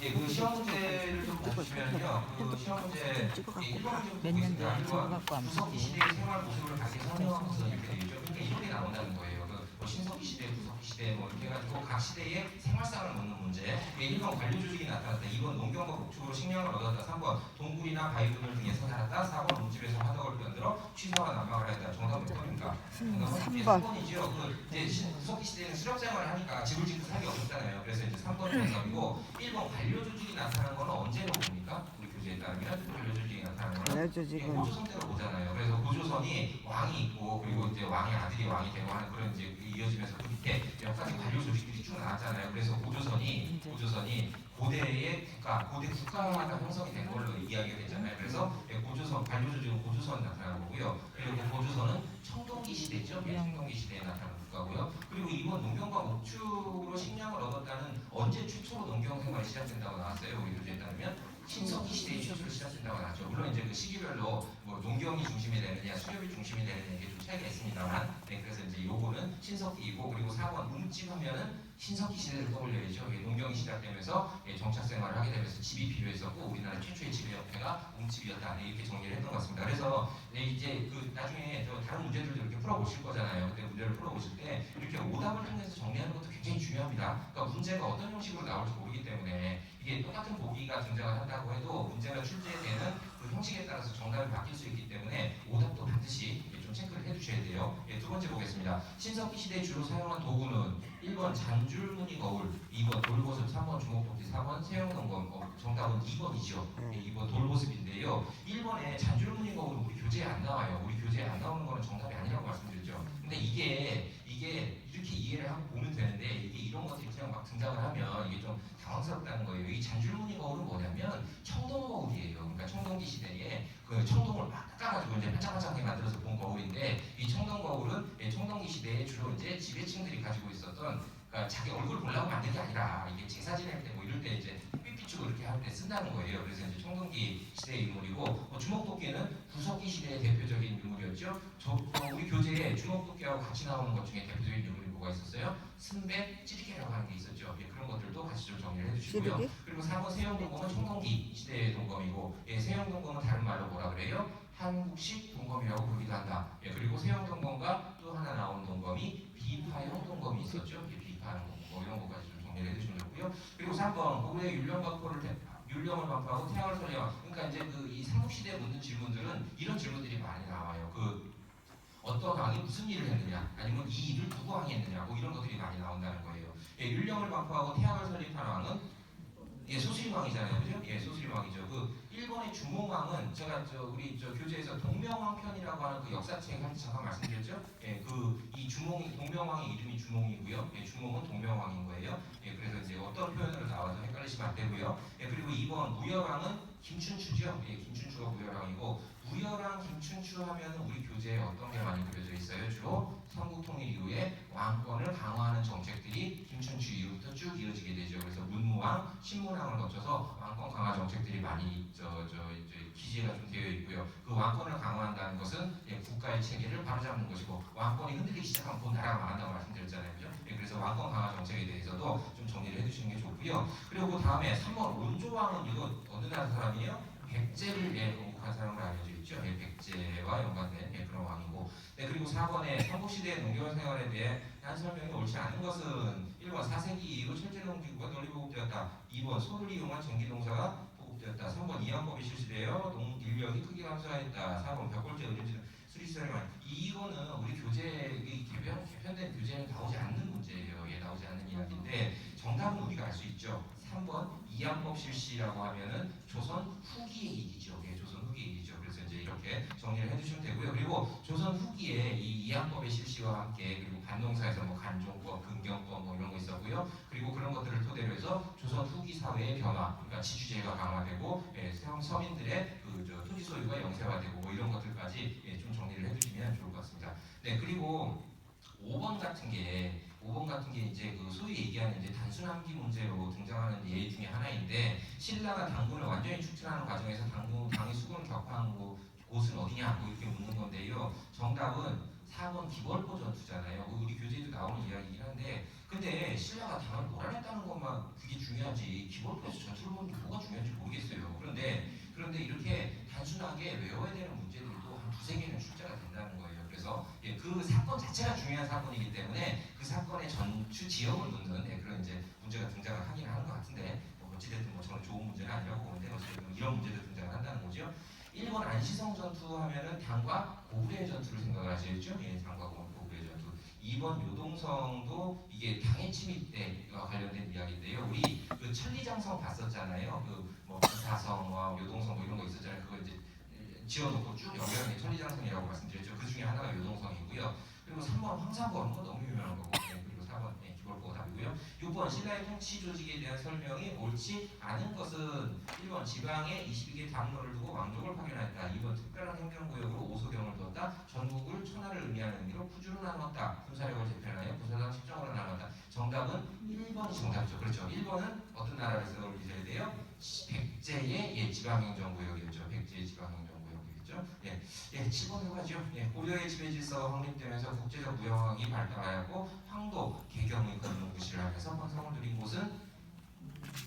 예, 그 시험 문제를 좀 보시면요. 그 시험 문제 1번 몇 년도에 적어갖고 안 주석기 보지. 시대의 생활 모습을 같이 설명하면서 이렇게 되어 있죠. 그러니까 이론이 나온다는 거예요. 뭐 신석기 시대, 구석기 시대 뭐 이렇게 해가지고 각 시대의 생활상을 묻는 문제. 1번 관료 조직이 나타났다. 2번 농경과 목축으로 식량을 얻었다. 3번 동굴이나 바위분을 등에서 살았다. 4번 문집에서 화덕을 만들어 취소와 난방을 했다. 정답은 몇 번입니까? 정답은 3번. 3번이죠. 그 이제 구석기 시대는 수렵 생활을 하니까 집을 짓고 살기 어렵잖아요. 그래서 이제 3번이 정답이고 1번 관료 조직이 나타난 거는 언제로 봅니까? 우리 교재에 따르면 관료 조직이 나타나는 거는 고조선 때로 보잖아요. 그래서 고조선이 왕이 있고 그리고 이제 왕의 아들이 왕이 되고 하는 그런 이제 이어지면서 그 밑에 몇 가지 관료 조직들이 쭉 나왔잖아요. 그래서 고조선이 고대의 고대 국가가 형성이 된 걸로 이야기가 되잖아요. 그래서 고조선 관료 조직은 고조선 나타나는 거고요. 그리고 고조선은 청동기 시대죠. 청동기 시대에 나타나는 국가고요. 그리고 이번 농경과 목축으로 식량을 얻었다는 언제 최초로 농경 생활이 시작된다고 나왔어요. 우리 교재에 따르면 신석기 시대에 최초로 시작된다고 나왔죠. 물론 이제 그 시기별로 뭐 농경이 중심이 되느냐 수렵이 중심이 되느냐 이게 좀 차이가 있습니다만, 네, 그래서 이제 요거는 신석기이고 그리고 4번 움집하면은 신석기 시대를 떠올려야죠. 농경이 시작되면서 정착 생활을 하게 되면서 집이 필요했었고 우리나라 최초의 집의 형태가 움집이었다. 네, 이렇게 정리를 했던 것 같습니다. 그래서 네, 이제 그 나중에 다른 문제들도 이렇게 풀어보실 거잖아요. 근데 문제를 풀어보실 때 이렇게 오답을 통해서 정리하는 것도 굉장히 중요합니다. 그러니까 문제가 어떤 형식으로 나올지 모르기 때문에 이게 똑같은 보기가 등장을 한다고 해도 문제가 출제되는 그 형식에 따라서 정답이 바뀔 수 있기 때문에 오답도 반드시 좀 체크를 해주셔야 돼요. 예, 두 번째 보겠습니다. 신석기 시대에 주로 사용한 도구는 1번 잔줄무늬 거울, 2번 돌보습, 3번 주먹도끼, 4번 세형동검. 정답은 2번이죠. 예, 2번 돌보습인데요. 1번에 잔줄무늬 거울은 우리 교재에 안 나와요. 우리 교재에 안 나오는 거는 정답이 아니라고 말씀드렸죠. 근데 이게 이렇게 이해를 하고 보면 되는데 이게 이런 것들이 그냥 막 등장을 하면 이게 좀 당황스럽다는 거예요. 이 잔줄무늬 거울은 뭐냐면 청동 거울이에요. 그러니까 청동기 시대에 그 청동을 막 깎아가지고 이제 반짝반짝하게 만들어서 본 거울인데 이 청동 거울은 청동기 시대에 주로 이제 지배층들이 가지고 있었던 그러니까 자기 얼굴 보려고 만든 게 아니라 이게 제사 지낼 때 뭐 이럴 때 이제 삐삐치고 이렇게 할 때 쓴다는 거예요. 그래서 이제 청동기 시대의 인물이고 주먹도끼는 구석기 시대의 대표적인 인물이었죠. 우리 교재에 주먹도끼하고 같이 나오는 것 중에 대표적인 인물이 뭐가 있었어요? 승배, 찌르개라고 하는 게 있었죠. 예, 그런 것들도 같이 좀 정리를 해주시고요. 그리고 4번 세형동검은 청동기 시대의 동검이고 세형동검은 다른 말로 뭐라 그래요? 한국식 동검이라고 부르기도 한다. 예, 그리고 세형동검과 또 하나 나온 동검이 비파형 동검이 있었죠. 예, 비파형 동검 이런 것까지 좀 정리를 해주시면 좋고요. 그리고 3번 고구려의 율령을 반포하고 태양을 설령. 그러니까 이제 이 삼국시대에 묻는 질문들은 이런 질문들이 많이 나와요. 어떤 왕이 무슨 일을 했느냐, 아니면 이 일을 누구 왕이 했느냐, 뭐 이런 것들이 많이 나온다는 거예요. 예, 율령을 반포하고 태양을 설립한 왕은 소수림왕이잖아요, 그죠? 예, 소수림왕이죠. 일본의 주몽왕은 제가 우리 교재에서 동명왕편이라고 하는 그 역사책 한 잠깐 말씀드렸죠. 예, 이 동명왕의 이름이 주몽이고요. 예, 주몽은 동명왕인 거예요. 예, 그래서 이제 어떤 표현으로 나와서 헷갈리시면 안 되고요. 예, 그리고 2번 무열왕은 김춘추죠. 예, 김춘추가 무열왕이고. 무열왕 김춘추 하면 우리 교재에 어떤 게 많이 그려져 있어요? 주로 삼국통일 이후에 왕권을 강화하는 정책들이 김춘추 이후부터 쭉 이어지게 되죠. 그래서 문무왕, 신문왕을 거쳐서 왕권 강화 정책들이 많이 이제 기재가 좀 되어 있고요. 그 왕권을 강화한다는 것은 국가의 체계를 바로잡는 것이고 왕권이 흔들리기 시작하면 본 나라가 망한다고 말씀드렸잖아요. 그죠? 그래서 왕권 강화 정책에 대해서도 좀 정리를 해주시는 게 좋고요. 그리고 그 다음에 3번 온조왕은 이거 어느 나라 사람이에요? 백제를 건국한 사람으로 알려져 있죠. 백제와 연관된 그런 왕이고. 네, 그리고 4번에 삼국시대 농경 생활에 대해 한 설명이 옳지 않은 것은 1번 4세기 이후 철제농기구가 널리 보급되었다. 2번 소를 이용한 전기농사가 보급되었다. 3번 이항법이 실시되어 인력이 크게 감소하였다. 4번 벽골제 의료진 수리시설이 많이. 이거는 우리 교재 개편된 교재에 나오지 않는 문제예요. 나오지 않는 이야기인데 정답은 우리가 알 수 있죠. 3번 이항법 실시라고 하면은 조선 후기의 얘기죠. 조선 후기의 얘기죠. 그래서 이제 이렇게 정리를 해주시면 되고요. 그리고 조선 후기에 이 이항법의 실시와 함께 그리고 간동사에서 뭐 간종법, 근경법 뭐 이런 거 있었고요. 그리고 그런 것들을 토대로 해서 조선 후기 사회의 변화, 그러니까 지주제가 강화되고 서민들의 토지 소유가 영세화되고 뭐 이런 것들까지 좀 정리를 해주시면 좋을 것 같습니다. 네, 그리고 5번 같은 게 이제 소위 얘기하는 이제 단순 암기 문제로 등장하는 예 중에 하나인데 신라가 당군을 완전히 축출하는 과정에서 당의 수군을 격파한 곳은 어디냐 뭐 이렇게 묻는 건데요. 정답은 4번 기벌포 전투잖아요. 우리 교재에도 나오는 이야기긴 한데, 근데 신라가 당을 몰아냈다는 것만 그게 중요하지 기벌포에서 전투를 보는 게 뭐가 중요한지 모르겠어요. 그런데 이렇게 단순하게 외워야 되는 문제들도 한 두세 개는 출제가 된다는 거예요. 그래서 그 사건 자체가 중요한 사건이기 때문에 그 사건의 전투 지역을 묻는 그런 이제 문제가 등장을 하긴 하는 것 같은데, 어찌됐든 저는 좋은 문제는 아니라고 보는데 어쨌든 이런 문제도 등장을 한다는 거죠. 1번 안시성 전투 하면은 당과 고구려의 전투를 생각을 하셔야죠. 당과 고구려의 전투. 2번 요동성도 이게 당의 침입 때와 관련된 이야기인데요. 우리 그 천리장성 봤었잖아요. 그뭐 부사성, 요동성 뭐 이런 거 있었잖아요. 그거 이제 지어놓고 쭉 연결한 게 천리장성이라고 말씀드렸죠. 그 중에 하나가 요동성이고요. 그리고 3번 황사고 거 너무 유명한 거고, 그리고 4번 기벌포가 답이고요. 6번 신라의 통치 조직에 대한 설명이 옳지 않은 것은 1번 지방에 22개 당로를 두고 왕족을 파견하였다. 2번 특별한 행정구역으로 오소경을 두었다. 전국을 천하를 의미하는 의미로 구주로 나눴다. 군사력을 재편하여 부사당 10정으로 나눴다. 정답은 1번이 정답이죠. 그렇죠. 1번은 어떤 나라를 떠올리셔야 돼요? 백제의 지방행정구역이었죠. 백제의 지방행정구역이었죠. 7번으로 가죠. 고려의 지배질서가 확립되면서 국제적 무역이 발달하였고 황도, 개경의 건국시를 하면서 번성을 누린 곳은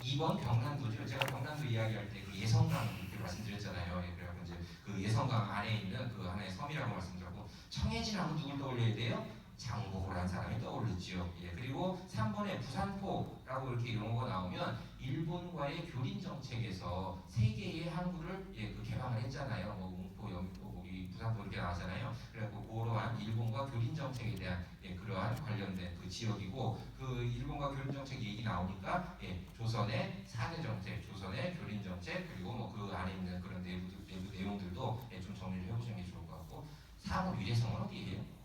2번 경남도죠. 제가 경남도 이야기할 때 그 예성강 이렇게 말씀드렸잖아요. 그래서 이제 그 예성강 안에 있는 그 하나의 섬이라고 말씀드렸고, 청해진 하면 누굴 떠올려야 돼요? 장보고라는 사람이 떠오르지요. 그리고 3번에 부산포라고 이렇게 용어가 나오면 일본과의 교린 정책에서 세 개의 항구를 그 개방을 했잖아요. 뭐 웅포, 영포, 부산포 이렇게 나왔잖아요. 그래서 그러한 일본과 교린 정책에 대한 그러한 관련된 그 지역이고, 그 일본과 교린 정책 얘기 나오니까 조선의 4대 정책, 조선의 교린 정책, 그리고 뭐 그 안에 있는 그런 내부 내용들도 좀 정리를 해보시는 게 좋을 것 같고, 4번 위례성은 어디예요?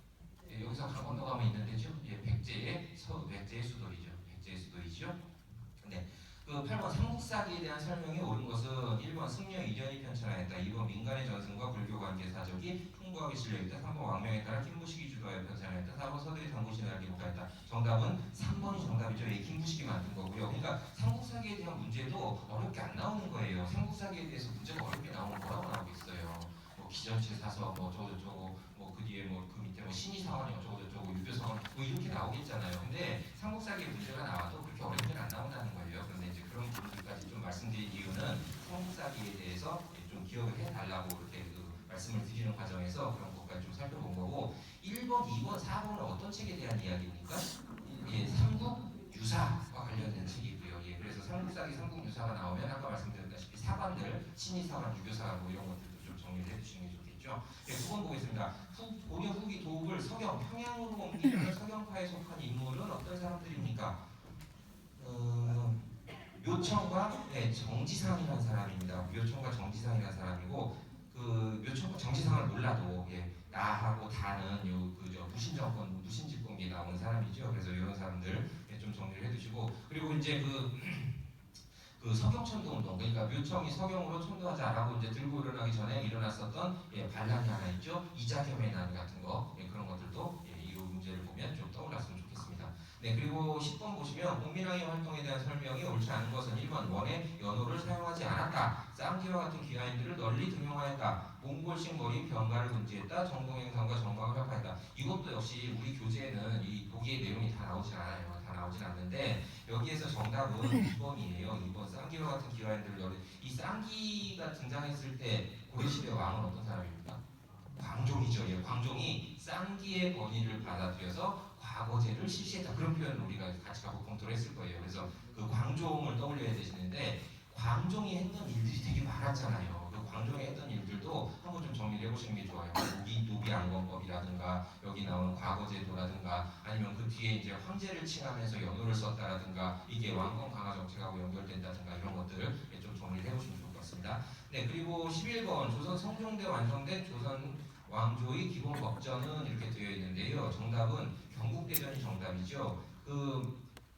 여기서 건너가면 있는 데죠. 백제의 수도이죠. 백제의 수도이죠. 네. 그 8번 삼국사기에 대한 설명이 옳은 것은 1번 승려 이전이 편찬하였다. 2번 민간의 전승과 불교 관계 사적이 풍부하게 실려있다. 3번 왕명에 따라 김부식이 주도하여 편찬하였다. 4번 서두에 당구신을 기록하였다. 정답은 3번이 정답이죠. 김부식이 만든 거고요. 그러니까 삼국사기에 대한 문제도 어렵게 안 나오는 거예요. 삼국사기에 대해서 문제가 어렵게 나오는 거라고 나오겠어요. 뭐 기전체 사서 뭐 어쩌고저쩌고 그 뒤에 그 밑에 신의사원이 어쩌고저쩌고 유교사원 이렇게 나오겠잖아요. 근데 삼국사기의 문제가 나와도 그렇게 어렵게는 안 나온다는 거예요. 그런데 이제 그런 부분들까지 좀 말씀드린 이유는 삼국사기에 대해서 좀 기억을 해달라고 이렇게 말씀을 드리는 과정에서 그런 것까지 좀 살펴본 거고, 1번, 2번, 4번은 어떤 책에 대한 이야기입니까? 삼국유사와 관련된 책이고요. 그래서 삼국사기, 삼국유사가 나오면 아까 말씀드렸다시피 사관들, 신의사관, 유교사관 뭐 이런 것들도 좀 정리를 해주시는 게 좋겠죠. 9번 보겠습니다. 고려 후기 도읍을 서경, 평양으로 옮기는 서경파에 속한 인물은 어떤 사람들입니까? 묘청과 정지상이라는 사람입니다. 묘청과 정지상이라는 사람이고, 그 묘청과 정지상을 몰라도 나하고 다는 무신정권, 무신집권기에 나오는 사람이죠. 그래서 이런 사람들 좀 정리를 해두시고, 그리고 이제 그 서경천도 운동, 그러니까 묘청이 서경으로 천도하자라고 이제 들고 일어나기 전에 일어났었던 반란이 하나 있죠. 이자겸의 난 같은 거, 그런 것들도 이 문제를 보면 좀 떠올랐으면 좋겠습니다. 그리고 10번 보시면 공민왕의 활동에 대한 설명이 옳지 않은 것은 1번 원의 연호를 사용하지 않았다. 쌍기와 같은 귀하인들을 널리 등용하였다. 몽골식 머리 병가를 금지했다. 정동행성과 정광을 협파했다. 이것도 역시 우리 교재에는 이 보기의 내용이 다 나오진 않아요. 다 나오진 않는데 여기에서 정답은 2번이에요. 2번 쌍기와 같은 귀하인들을 널리. 이 쌍기가 등장했을 때 고려시대 왕은 어떤 사람입니까? 광종이죠. 광종이 쌍기의 권위를 받아들여서 과거제를 실시했다. 그런 표현을 우리가 같이 갖고 공토를 했을 거예요. 그래서 그 광종을 떠올려야 되시는데, 광종이 했던 일들이 되게 많았잖아요. 그 광종이 했던 일들도 한번 좀 정리를 해보시는 게 좋아요. 노비안건법이라든가 여기 나오는 과거제도라든가 아니면 그 뒤에 이제 황제를 칭하면서 연호를 썼다라든가 이게 왕권 강화 정책하고 연결된다든가 이런 것들을 좀 정리를 해보시면 좋을 것 같습니다. 그리고 11번 조선 성종대 완성된 조선 왕조의 기본 법전은 이렇게 되어 있는데요. 정답은 경국대전이 정답이죠.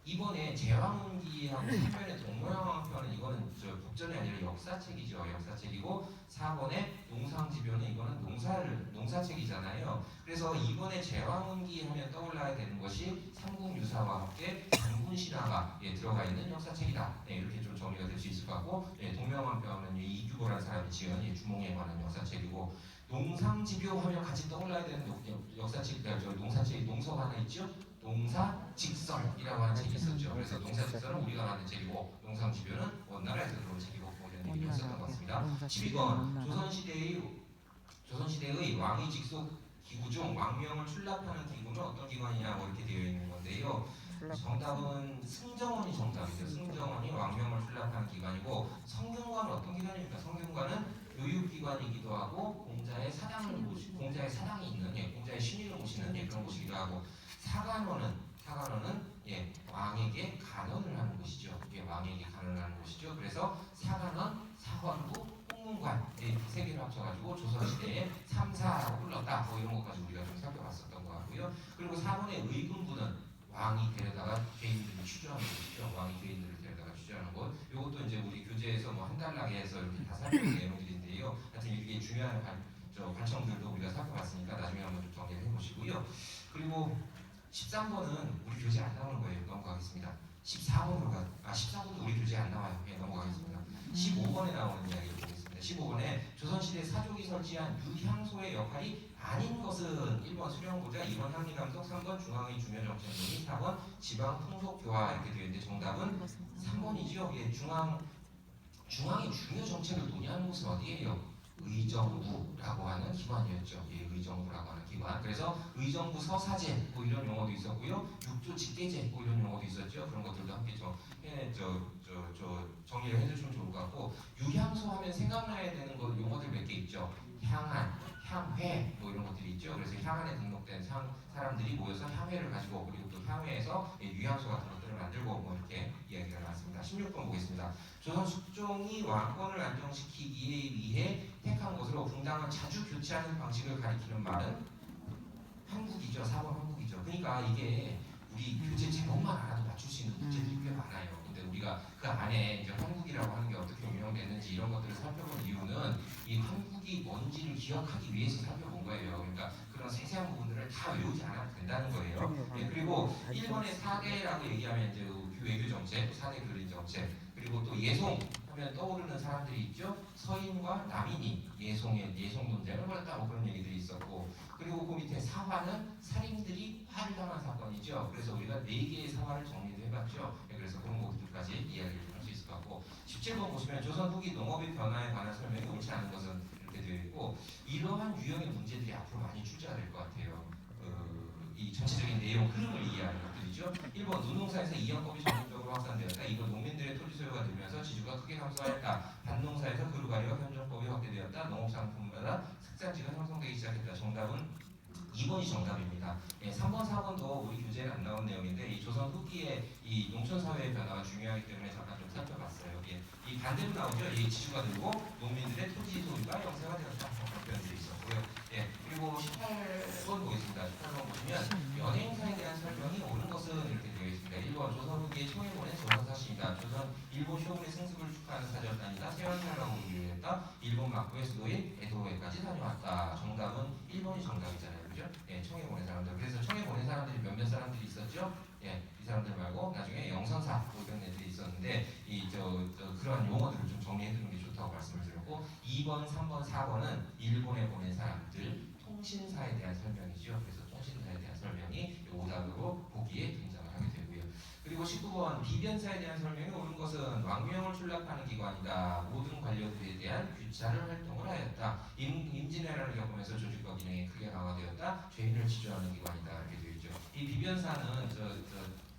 이번에 제왕기하고 3번의 동묘양왕편은 이거는 국전이 아니라 역사책이죠. 역사책이고 4번의 농상지변은 이거는 농사책이잖아요. 그래서 이번에 제왕기 하면 떠올라야 되는 것이 삼국유사와 함께 장군신화가 들어가 있는 역사책이다. 이렇게 좀 정리가 될 수 있을 것 같고, 동묘양왕편은 이규보라는 사람이 지은 주몽에 관한 역사책이고, 농상집요 하면 같이 떠올라야 되는 역사책, 농사책, 농서가 하나 있죠? 농사직설이라고 하는 책이 있었죠. 그래서 농사직설은 우리가 만든 책이고 농상집요는 원나라에서 들어온 책이고 뭐 이런 얘기를 했었던 것 같습니다. 12번 조선시대의 왕위 직속 기구 중 왕명을 출납하는 기구는 어떤 기관이냐 뭐 이렇게 되어 있는 건데요. 정답은 승정원이 정답이죠. 승정원이 왕명을 출납하는 기관이고 성균관은 어떤 기관입니까? 성균관은 교육기관이기도 하고 공자의 사당이 있는 공자의 신의를 모시는 그런 곳이기도 하고 사간원은 왕에게 간언을 하는 곳이죠. 왕에게 간언을 하는 곳이죠. 그래서 사간원, 사헌부, 홍문관 세 개를 합쳐가지고 조선시대에 3사라고 불렀다. 뭐 이런 것까지 우리가 좀 살펴봤었던 것 같고요. 그리고 4번의 의금부는 왕이 데려다가 죄인들을 취조하는 것이죠. 왕이 죄인들을 데려다가 취조하는 것. 이것도 이제 우리 교재에서 뭐 한 달락에 해서 이렇게 다 살펴본 내용들인데요. 하여튼 이게 중요한 관청들도 우리가 살펴봤으니까 나중에 한번 좀 정리를 해보시고요. 그리고 13번은 우리 교재에 안 나오는 거예요. 넘어가겠습니다. 14번도 우리 교재에 안 나와요. 넘어가겠습니다. 15번에 나오는 이야기를 보겠습니다. 15번에 조선시대 사족이 설치한 유향소의 역할이 아닌 것은 1번 수령고자, 2번 향리감독, 3번 중앙의 중요정책론이, 4번 지방풍속교화 이렇게 되어 있는데 정답은 3번이죠. 중앙의 중요정책을 논의하는 곳은 어디예요? 의정부라고 하는 기관이었죠. 의정부라고 하는 기관. 그래서 의정부 서사제 뭐 이런 용어도 있었고요. 육조 직계제 뭐 이런 용어도 있었죠. 그런 것들도 함께 정리를 해주시면 좋을 것 같고, 유향소 하면 생각나야 되는 용어들 몇 개 있죠. 향안, 향회 뭐 이런 것들이 있죠. 그래서 향안에 등록된 사람들이 모여서 향회를 가지고, 그리고 또 향회에서 유향소 같은 것들을 만들고 뭐 이렇게 이야기가 나왔습니다. 16번 보겠습니다. 조선 숙종이 왕권을 안정시키기에 위해 택한 것으로 분당을 자주 교체하는 방식을 가리키는 말은 한국이죠. 4번 한국이죠. 그러니까 이게 우리 교재 제목만 알아도 맞출 수 있는 문제들이 꽤 많아요. 근데 우리가 그 안에 이제 한국이라고 하는 게 어떻게 운영됐는지 이런 것들을 살펴본 이유는 이 한국이 뭔지를 기억하기 위해서 살펴본 거예요. 그러니까 그런 세세한 부분들을 다 외우지 않아도 된다는 거예요. 그리고 1번의 4대라고 얘기하면 이제 외교 정책, 4대 교린 정책, 그리고 또 예송 하면 떠오르는 사람들이 있죠. 서인과 남인이 예송 논쟁을 벌였다 뭐 그런 얘기들이 있었고, 그리고 그 밑에 사화는 살인들이 화를 당한 사건이죠. 그래서 우리가 4개의 사화를 정리도 해봤죠. 그래서 그런 것들까지 이야기를 할 수 있을 것 같고, 17번 보시면 조선 후기 농업의 변화에 관한 설명이 옳지 않은 것은 이렇게 되어 있고, 이러한 유형의 문제들이 앞으로 많이 출제가 될 것 같아요. 이 전체적인 내용 흐름을 이해하는 것들이죠. 1번 노농사에서 이양법이 전국적으로 확산되었다. 2번 농민들의 토지 소유가 늘면서 지주가 크게 감소하였다. 밭농사에서 그루가리와 현종법이 확대되었다. 농업상품마다 특산지가 형성되기 시작했다. 정답은 2번이 정답입니다. 3번, 4번도 우리 교재에 안 나온 내용인데, 이 조선 후기에 이 농촌 사회의 변화가 중요하기 때문에 잠깐 좀 살펴봤어요. 이 반대로 나오죠. 이 지주가 늘고 농민들의 토지 소유가 영세화되었다. 그런 표현들이 있었고요. 그리고 18번 보겠습니다. 18번 보시면 연예인사에 대한 설명이 옳은 것은 이렇게 되어 있습니다. 1번 조선 후기에 총에 보낸 조선사시이다. 조선 일본 쇼군의 승습을 축하하는 사절단이다. 세월사라고 이유했다. 일본 막부의 수도인 에도에까지 다녀왔다. 정답은 1번이 정답이잖아요. 그죠? 총에 보낸 사람들. 그래서 총에 보낸 사람들이 몇몇 사람들이 있었죠? 이 사람들 말고 나중에 영선사 뭐 이런 애들이 있었는데, 그러한 용어들을 좀 정리해 두는 게 좋다고 말씀을 드렸고, 2번, 3번, 4번은 일본에 보낸 사람들 통신사에 대한 설명이죠. 그래서 통신사에 대한 설명이 오답으로 보기에 등장을 하게 되고요. 그리고 19번 비변사에 대한 설명이 옳은 것은 왕명을 출납하는 기관이다. 모든 관료들에 대한 규찰을 활동을 하였다. 임진왜란을 겪으면서 조직과 기능이 크게 강화되었다. 죄인을 치조하는 기관이다. 이렇게 되어 있죠. 이 비변사는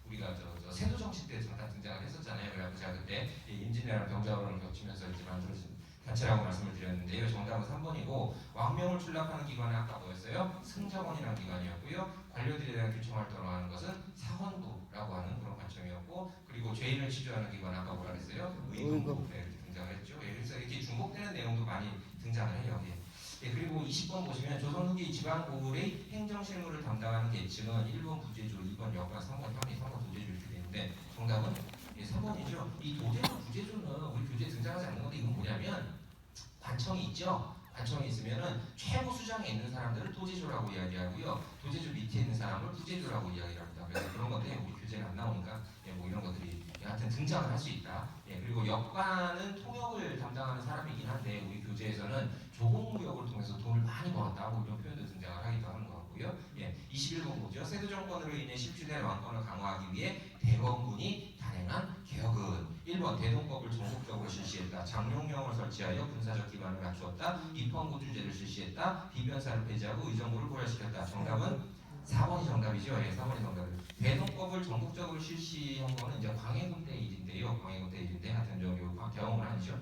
우리가 세도 정치 때 잠깐 등장을 했었잖아요. 그래서 제가 그때 임진왜란 병자호란을 겹치면서 이제 만들어진 단체라고 말씀을 드렸는데요. 정답은 3번이고, 왕명을 출납하는 기관은 아까 뭐였어요? 승정원이라는 기관이었고요. 관료들에 대한 규청 활동을 하는 것은 사헌부라고 하는 그런 관청이었고, 그리고 죄인을 치조하는 기관은 아까 뭐라 그랬어요? 의금부 이렇게 등장을 했죠. 그래서 이렇게 중복되는 내용도 많이 등장을 해요. 그리고 20번 보시면 조선 후기 지방고을의 행정실무를 담당하는 계층은 1번 부제주, 2번 여관, 3번 향리, 3번 도제주 이렇게 되는데 정답은 3번이죠. 이 도제주, 부제주는 우리 교재에 등장하지 않는 건데, 이건 뭐냐면 관청이 있죠. 관청에 있으면은 최고 수장에 있는 사람들을 도제조라고 이야기하고요. 도제조 밑에 있는 사람을 부제조라고 이야기합니다. 그래서 그런 것들이 우리 교재는 안 나오니까 뭐 이런 것들이 하여튼 등장을 할 수 있다. 그리고 역관은 통역을 담당하는 사람이긴 한데 우리 교재에서는 조공무역을 통해서 돈을 많이 벌었다. 뭐 이런 표현도 등장을 하기도 하는 것 같고요. 21번 보죠. 세조 정권으로 인해 실추된 왕권을 강화하기 위해 대원군이 단행한 개혁은 1번 대동법을 전국적으로 실시했다. 장룡령을 설치하여 군사적 기반을 갖추었다. 입헌군주제를 실시했다. 비변사를 폐지하고 의정부를 부활시켰다. 정답은 4번이 정답이죠. 4번이 정답이에요. 대동법을 전국적으로 실시한 거는 이제 광해군 때 일인데요. 광해군 때 일인데 하여튼 좀 경험을 하죠.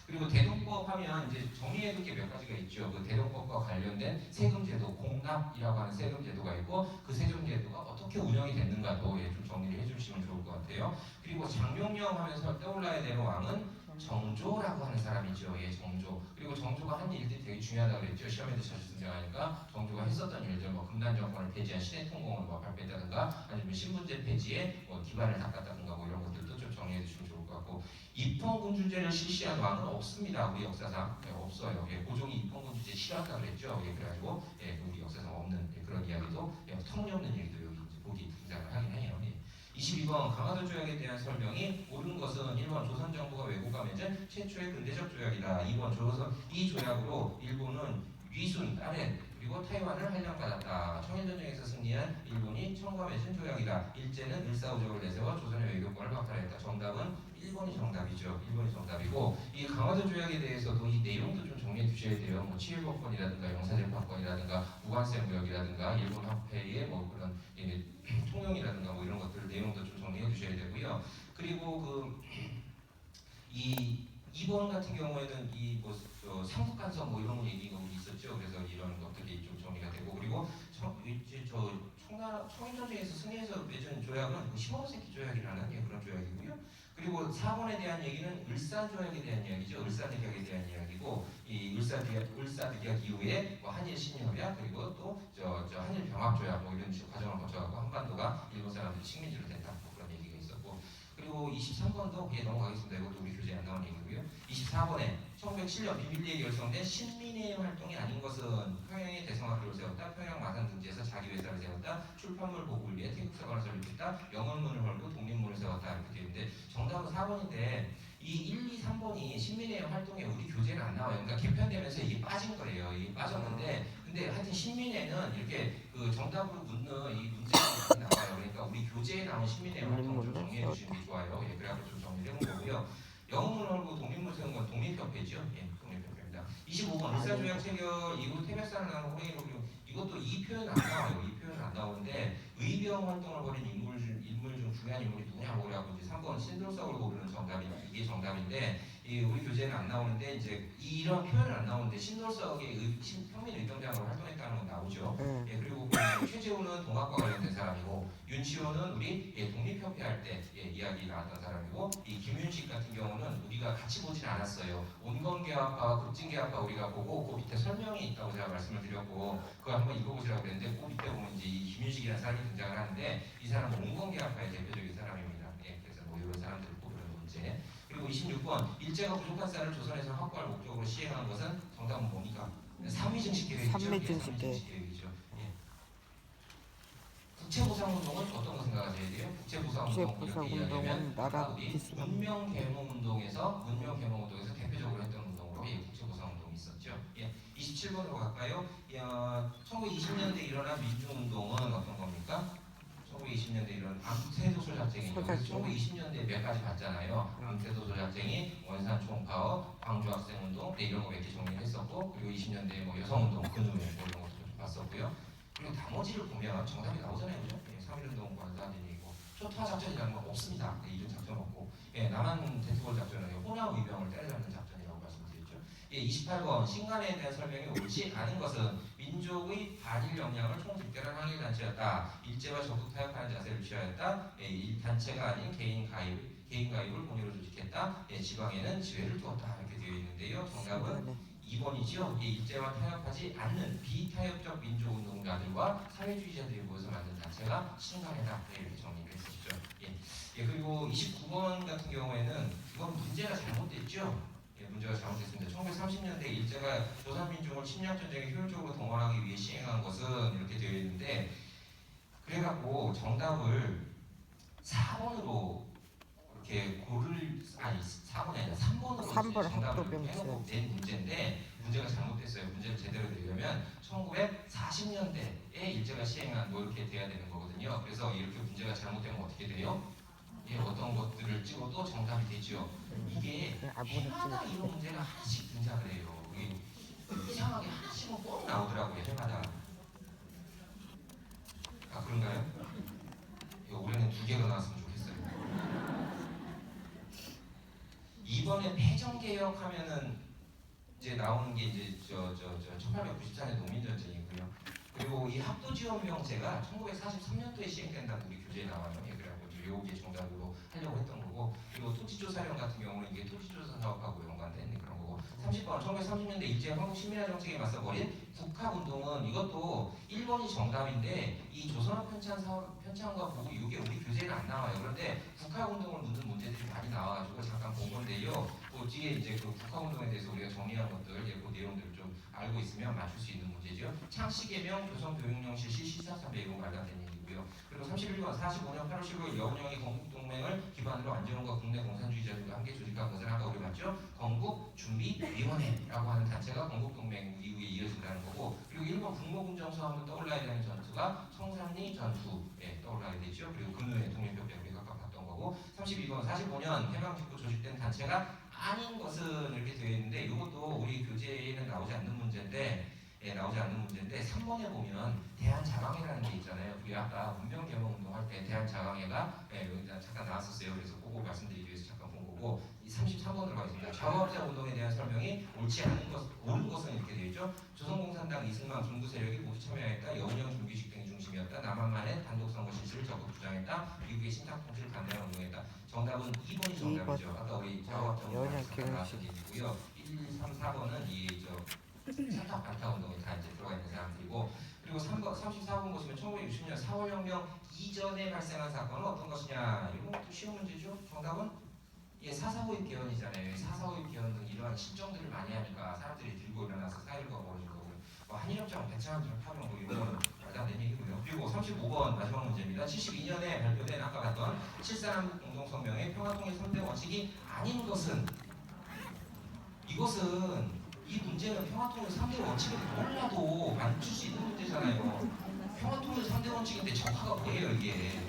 그리고 대동법 하면 이제 정리해둘 게 몇 가지가 있죠. 그 대동법과 관련된 세금제도, 공납이라고 하는 세금제도가 있고 그 세금제도가 어떻게 운영이 됐는가도 좀 정리를 해주시면 좋을 것 같아요. 그리고 장룡령 하면서 떠올라야 되는 왕은 정조라고 하는 사람이죠. 정조. 그리고 정조가 한 일들이 되게 중요하다고 그랬죠. 시험에도 자주 등장하니까 정조가 했었던 일들, 뭐 금단 정권을 폐지한 신해통공을 뭐 발표했다든가, 아니면 신분제 폐지에 뭐 기반을 닦았다든가, 뭐 이런 것들도 좀 정리해 주시면 좋을 것 같고, 입헌군주제를 실시한 왕은 없습니다. 우리 역사상 없어요. 고종이 입헌군주제 싫어한다 그랬죠. 그래가지고 우리 역사상 없는 그런 이야기도 터무니없는 얘기도 여기 이제 보기 등장을 하긴 해요. 22번 강화도 조약에 대한 설명이 옳은 것은 1번 조선 정부가 왜곡하 맺은 최초의 근대적 조약이다. 2번 이 조약으로 일본은 위순, 아렌 그리고 타이완을 할량받았다. 청일전쟁에서 승리한 일본이 청과 맺은 조약이다. 일제는 일사후적을 내세워 조선의 외교권을 박탈했다. 정답은 1번이 정답이죠. 1번이 정답이고, 이 강화도 조약에 대해서도 이 내용도 좀 정리해 주셔야 돼요. 뭐 치일법권이라든가 영사재판권이라든가 무관세 무역이라든가 일본 화폐의 뭐 그런 통용이라든가 뭐 이런 것들 내용도 좀 정리해 주셔야 되고요. 그리고 이 2번 같은 경우에는 이뭐 삼국 간섭 뭐 이런 얘기가 있었죠. 그래서 이런 것들이 좀 정리가 되고, 그리고 청일전쟁에서 승리해서 맺은 조약은 시모노세키 조약이라는 그런 조약이고요. 그리고 4번에 대한 얘기는 을사조약에 대한 이야기죠. 을사늑약에 대한 이야기고, 이 을사늑약 이후에 뭐 한일 신협약, 그리고 또 한일 병합조약 뭐 이런 식으로 과정을 거쳐가고 한반도가 일본 사람들이 식민지로 된다 뭐 그런 얘기가 있었고, 그리고 23번도 넘어가겠습니다. 이것도 우리 교재에 안 나온 얘기고요. 24번에 1907년 비밀리에 결성된 신민의 활동이 아닌 것은 평양에 대성학교를 세웠다. 평양 마산 등지에서 자기 회사를 세웠다. 출판물 보급을 위해 태국사관을 설립했다. 영어문을 걸고 독립문을 세웠다. 이렇게 되어 있는데 정답은 4번인데 이 1, 2, 3번이 신민의 활동에 우리 교재는 안 나와요. 그러니까 개편되면서 이게 빠진 거예요. 이게 빠졌는데 근데 하여튼 신민회는 이렇게 그 정답으로 묻는 이 문제가 많이 나와요. 그러니까 우리 교재에 나온 신민회 활동을 좀 정리해 주시는 게 좋아요. 그래갖고 좀 정리를 해본 거고요. 영웅을 걸고 독립문 세운 건 독립협회죠. 독립협회입니다. 25번 일사조약 체결 이후 태백산을 나온 호랭이로, 이것도 이 표현 안 나와요. 이 표현 안 나오는데 의병 활동을 벌인 인물 중 중요한 인물이 누구냐고 그래갖고 이제 3번 신돌석을 고르는 정답이 이게 정답인데 우리 교재는 안 나오는데 이제 이런 표현은 안 나오는데 신돌석의 평민 의병장으로 활동했다는 건 나오죠. 그리고 최재훈은 동학과 관련된 사람이고, 윤치호는 우리 독립협회 할 때 이야기 나왔던 사람이고, 이 김윤식 같은 경우는 우리가 같이 보진 않았어요. 온건계합과 급진계합과 우리가 보고 그 밑에 설명이 있다고 제가 말씀을 드렸고 그거 한번 읽어보시라고 그랬는데 그 밑에 보면 이제 이 김윤식이라는 사람이 등장을 하는데 이 사람은 온건계합파의 대표적인 사람입니다. 그래서 뭐 이런 사람들을 보는 문제. 그리고 26번 일제가 부족한 쌀을 조선에서 확보할 목적으로 시행한 것은 정답은 뭡니까? 삼위증식 계획이죠. 삼위증식 계획이죠. 국채보상운동은 어떤 거 생각하셔야 돼요? 국채보상운동 이렇게 이야기하면 우리 문명개몽운동에서 대표적으로 했던 운동으로 국채보상운동이 있었죠. 27번으로 갈까요? 1920년대 일어난 민주운동은 어떤 겁니까? 1920년대 일어난 암태도소 작쟁이죠. 그래서 1920년대 몇 가지 봤잖아요. 암태도소 작쟁이, 원산 총파업, 광주학생운동 이런 거 몇 개 정리를 했었고, 그리고 20년대 뭐 여성운동, 근우회 뭐 이런 것도 좀 봤었고요. 그리고 나머지를 보면 정답이 나오잖아요. 그죠? 3.1운동과 한다는 얘기고, 초토화 작전이라는 건 없습니다. 이런 작전 없고, 남한 대투볼 작전은 호남 의병을 때려잡는 작전이라고 말씀드렸죠. 28번 신간에 대한 설명이 옳지 않은 것은 민족의 반일 역량을 총집결한 항일 단체였다. 일제와 적극 타협하는 자세를 취하였다. 이 단체가 아닌 개인 가입을 본의로 조직했다. 지방에는 지회를 두었다. 이렇게 되어 있는데요. 정답은 2번이죠. 일제와 타협하지 않는 비타협적 민족운동가들과 사회주의자들이 모여서 만든 단체가 신간회다. 이렇게 정리를 했었죠. 그리고 29번 같은 경우에는 이건 문제가 잘못됐죠. 문제가 잘못됐습니다. 1930년대 일제가 조선민중을 침략전쟁에 효율적으로 동원하기 위해 시행한 것은 이렇게 되어 있는데, 그래갖고 정답을 4번으로 이렇게 고를, 아니 4번이 아니라 3번으로 3번 정답을 학도병체. 해놓고 낸 문제인데 문제가 잘못됐어요. 문제를 제대로 내려면 1940년대에 일제가 시행한 뭐 이렇게 돼야 되는 거거든요. 그래서 이렇게 문제가 잘못되면 어떻게 돼요? 예, 어떤 것들을 찍어도 정답이 되죠. 이게 해마다 이런 문제가 하나씩 등장을 해요. 이게 이상하게 하나씩은 꼭 나오더라고요. 해마다. 아, 그런가요? 올해는 2개가 나왔으면 좋겠어요. 이번에 폐정개혁 하면은 이제 나오는 게 이제 1894년 농민전쟁이고요. 그리고 이 합도지원명제가 1943년도에 시행된다고 우리 교재에 나와요. 예, 그래갖고 요게 정답으로 하려고 했던 거고, 그리고 토지조사령 같은 경우는 이게 토지조사 사업하고 연관된 그런 거고, 30번 1930년대 일제 한국 시민화 정책에 맞서 벌인 국학운동은 이것도 1번이 정답인데 이 조선업 편찬과 보고 이게 우리 교재에는 안 나와요. 그런데 국학운동을 묻는 문제들이 많이 나와가지고 잠깐 본 건데요. 그 뒤에 이제 그 국학운동에 대해서 우리가 정리한 것들, 예, 그 내용들을 좀 알고 있으면 맞출 수 있는 문제죠. 창씨개명 조선교육령 실시 시사참배 이거 관련된 얘기고요. 그리고 31번 45년 8월 15일 여운형이 건국동맹을 기반으로 안전과 국내 공산주의자들과 함께 조직한 것을 아까 우리 봤죠. 건국준비위원회라고 하는 단체가 건국동맹 이후에 이어진다는 거고, 그리고 1번 국무군정서 하면 떠올라야 되는 전투가 성산리 전투에 떠올라야 되죠. 그리고 근로의 독립협회 우리가 아까 봤던 거고, 32번 45년 해방 직후 조직된 단체가 아닌 것은 이렇게 되어 있는데 이것도 우리 교재에는 나오지 않는 문제인데, 예, 나오지 않는 문제인데 3번에 보면 대한자강회라는 게 있잖아요. 우리 아까 문명개혁운동 할 때 대한자강회가, 예, 여기 잠깐 나왔었어요. 그래서 그거 말씀드리기 위해서 잠깐 본 거고, 이 33번으로 가겠습니다. 좌우합자 운동에 대한 설명이 옳지 않은 것, 옳은 것은 이렇게 되어 있죠. 조선공산당 이승만 중부 세력이 모두 참여했다. 여운형 준비식 등이 중심이었다. 남한만의 단독선거 실시를 적극 주장했다. 미국의 신탁 통치를 반대하는 운동했다. 정답은 2번이 정답이죠. 아까 우리 좌우합자 운동에 잠깐 나왔던 얘기고요. 1, 3, 4번은 신탁 반타 운동에 다 이제 들어가 있는 사람들이고, 그리고 3번 34번 보시면 1960년 4월 혁명 이전에 발생한 사건은 어떤 것이냐. 이거 또 쉬운 문제죠. 정답은 예, 4.4 개헌이잖아요. 4.4 개헌 등 이러한 실정들을 많이 하니까 사람들이 들고 일어나서 사일과 벌어지고, 뭐 한일협정, 배창항전 파병 뭐 이런 건 말도 안 되는 얘기고요. 그리고 35번 마지막 문제입니다. 72년에 발표된 아까 봤던 7.4남북 공동성명의 평화통일 3대 원칙이 아닌 것은, 이것은 이 문제는 평화통일 3대 원칙을 몰라도 맞출 수 있는 문제잖아요. 평화통일 3대 원칙인데 정화가 뭐예요 이게.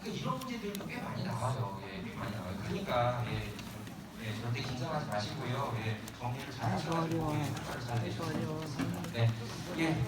그러니까 이런 문제들도 꽤 많이 나와요. 예, 꽤 많이 나와요. 그러니까 예, 절대 긴장하지 마시고요. 예, 정리를 잘 하셔가지고 잘 내셔서 좋겠습니다. 네, 예,